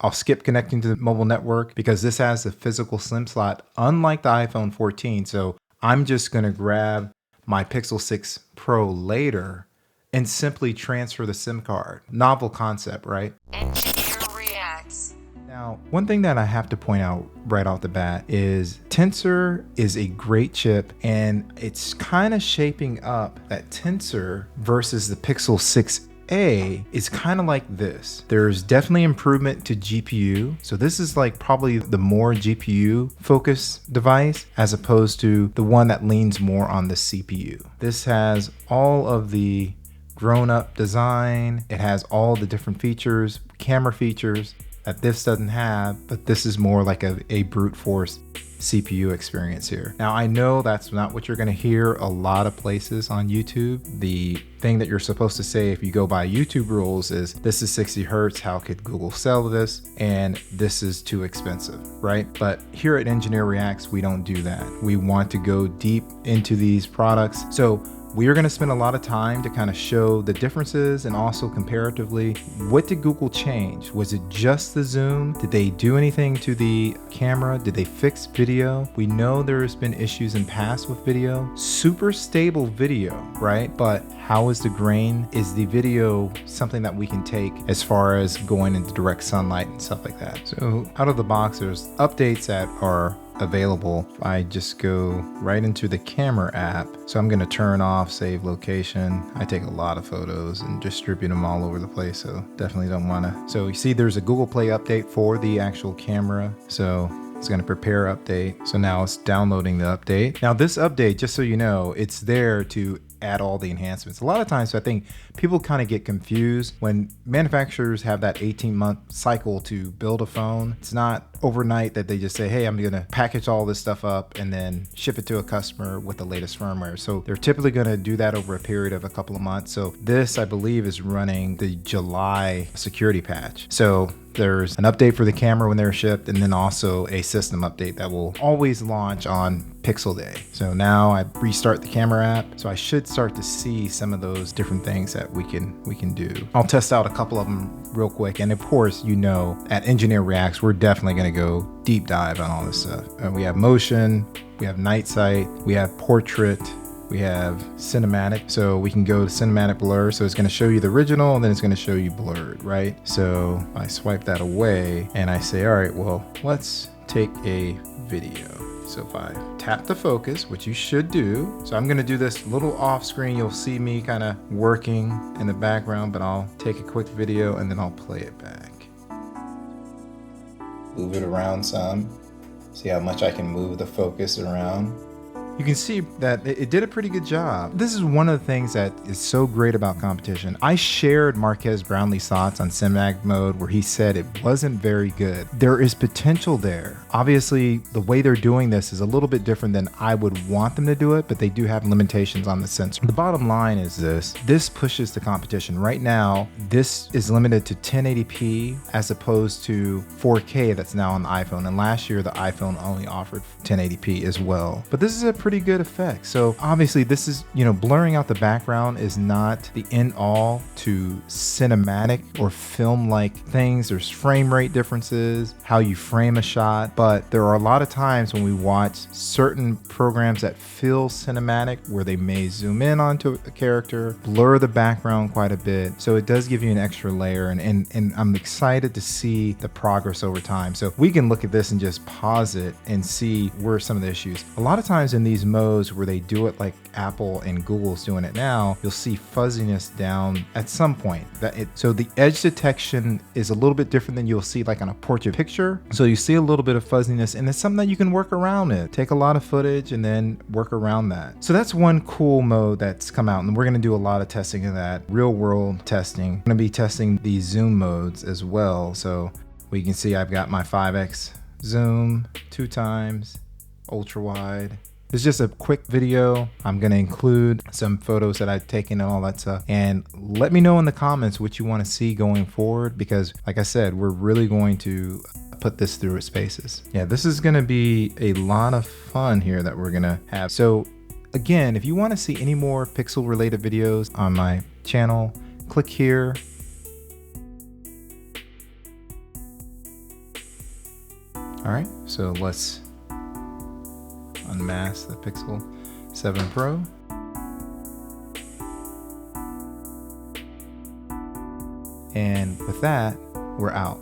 I'll skip connecting to the mobile network because this has a physical SIM slot, unlike the iPhone 14. So I'm just going to grab my Pixel 6 Pro later and simply transfer the SIM card. Novel concept, right? Engineer reacts. Now, one thing that I have to point out right off the bat is Tensor is a great chip, and it's kind of shaping up that Tensor versus the Pixel 6a is kind of like this. There's definitely improvement to GPU. So this is like probably the more GPU focused device as opposed to the one that leans more on the CPU. This has all of the grown-up design. It has all the different features, camera features that this doesn't have, but this is more like a brute force CPU experience here. Now, I know that's not what you're going to hear a lot of places on YouTube. The thing that you're supposed to say if you go by YouTube rules is this is 60 Hertz. How could Google sell this? And this is too expensive, right? But here at Engineer Reacts, we don't do that. We want to go deep into these products. So we are going to spend a lot of time to kind of show the differences and also comparatively, what did Google change? Was it just the zoom? Did they do anything to the camera? Did they fix video? We know there's been issues in past with video. Super stable video, right? But how is the grain? Is the video something that we can take as far as going into direct sunlight and stuff like that? So out of the box, there's updates that are available. I just go right into the camera app. So I'm going to turn off save location. I take a lot of photos and distribute them all over the place, so definitely don't want to. So you see there's a Google Play update for the actual camera. So it's going to prepare update. So now it's downloading the update. Now this update, just so you know, it's there to add all the enhancements. A lot of times I think people kind of get confused when manufacturers have that 18-month cycle to build a phone. It's not overnight that they just say, hey, I'm going to package all this stuff up and then ship it to a customer with the latest firmware. So they're typically going to do that over a period of a couple of months. So this, I believe, is running the July security patch. So there's an update for the camera when they're shipped, and then also a system update that will always launch on Pixel Day. So now I restart the camera app, so I should start to see some of those different things that we can do. I'll test out a couple of them real quick, and of course, you know, at Engineer Reacts, we're definitely going to go deep dive on all this stuff. We have motion, we have night sight, we have portrait, we have cinematic, so we can go to cinematic blur. So it's going to show you the original and then it's going to show you blurred, right? So I swipe that away and I say, all right, well, let's take a video. So if I tap the focus, which you should do. So I'm going to do this little off screen. You'll see me kind of working in the background, but I'll take a quick video and then I'll play it back. Move it around some. See how much I can move the focus around. You can see that it did a pretty good job. This is one of the things that is so great about competition. I shared Marques Brownlee's thoughts on cinematic mode where he said it wasn't very good. There is potential there. Obviously, the way they're doing this is a little bit different than I would want them to do it, but they do have limitations on the sensor. The bottom line is this pushes the competition. Right now, this is limited to 1080p as opposed to 4K that's now on the iPhone. And last year, the iPhone only offered 1080p as well. But this is a pretty good effect. So obviously this is, you know, blurring out the background is not the end all to cinematic or film-like things. There's frame rate differences, how you frame a shot, but there are a lot of times when we watch certain programs that feel cinematic where they may zoom in onto a character, blur the background quite a bit. So it does give you an extra layer, and I'm excited to see the progress over time. So we can look at this and just pause it and see where some of the issues. A lot of times in these modes where they do it like Apple and Google's doing it now, you'll see fuzziness down at some point. So the edge detection is a little bit different than you'll see like on a portrait picture. So you see a little bit of fuzziness, and it's something that you can work around it. Take a lot of footage and then work around that. So that's one cool mode that's come out, and we're going to do a lot of testing of that, real world testing. I'm going to be testing these zoom modes as well. So we can see I've got my 5x zoom, 2 times, ultra wide. It's just a quick video. I'm going to include some photos that I've taken and all that stuff. And let me know in the comments what you want to see going forward, because like I said, we're really going to put this through its paces. Yeah, this is going to be a lot of fun here that we're going to have. So again, if you want to see any more Pixel related videos on my channel, click here. All right, so let's unmask the Pixel 7 Pro. And with that, we're out.